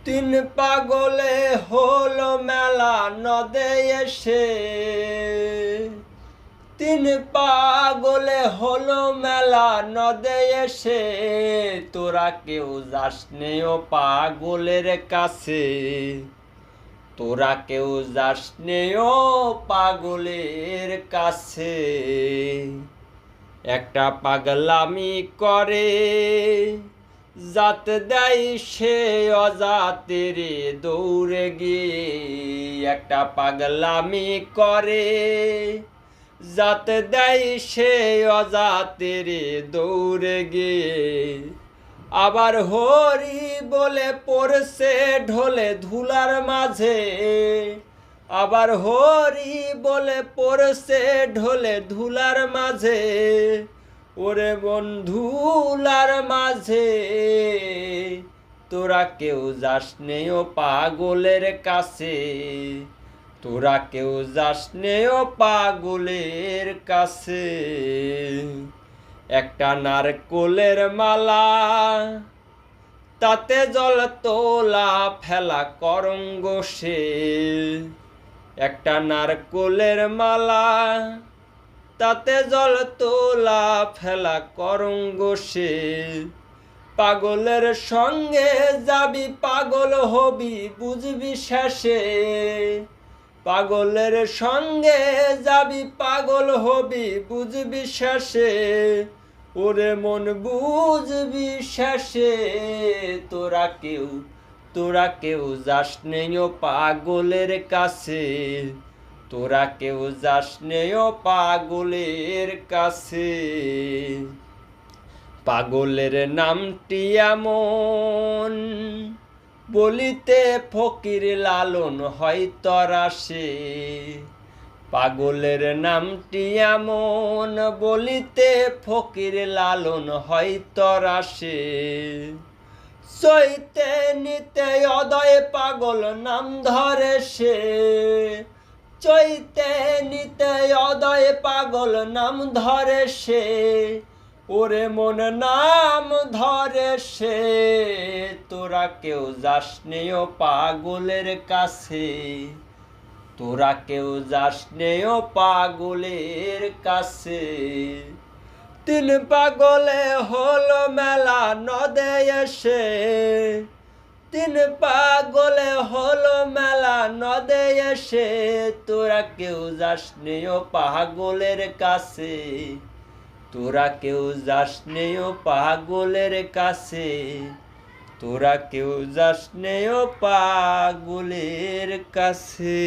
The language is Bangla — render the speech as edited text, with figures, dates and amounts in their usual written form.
তিন পাগলে হলো মেলা নদে এসে। তিন পাগলে হলো মেলা নদে এসে। তোরা কেউ যাস নে ও পাগলের কাছে। তোরা কেউ যাস নে ও পাগলের কাছে। একটা পাগলামি করে জাত দেয় সে অজাতের দৌড়ে গিয়ে। একটা পাগলামি করে জাত দেয় সে অজাতের দৌড়ে গিয়ে। আবার হরি বলে পড়ছে ঢোলে ধুলার মাঝে। আবার হরি বলে পড়ছে ঢোলে ধুলার মাঝে। ওরে বন্ধুলার মাঝে তোরা কেউ যাস নে ও পাগলের কাছে। তোরা কেউ যাস নে ও পাগলের কাছে। একটা নারকোলের মালা তাতে জল তোলা ফেলা করঙ্গ সে। একটা নারকোলের মালা তাতে জল তোলা ফেলা করঙ্গ সে। পাগলের সঙ্গে যাবি পাগল হবি বুঝবি শেষে। পাগলের সঙ্গে যাবি পাগল হবি বুঝবি শেষে। ওরে মন বুঝবি শেষে। তোরা কেউ যাস নে ও পাগলের কাছে। তোরা কেউ যাস নে ও পাগলের কাছে। পাগলের নামটি এমন বলিতে ফকির লালন হয় তরাসে। পাগলের নামটি এমন বলিতে ফকির লালন হয় তরাসে। চৈতে নিতে অদয় পাগল নাম ধরে সে। চৈতে নিতে অদয় পাগল নাম ধরে সে। ওরে মন নাম ধরে সে। তোরা কেউ যাস নে ও পাগলের কাছে। তোরা কেউ যাস নে ও পাগলের কাছে। তিন পাগলে হলো মেলা নদে এসে। তিন পাগলে হলো মেলা নদে এসে। তোরা কেউ যাস নে ও পাগলের কাছে। তোরা কেউ যাস নে ও পাগলের কাছে। তোরা কেউ যাস নে ও পাগলের কাছে।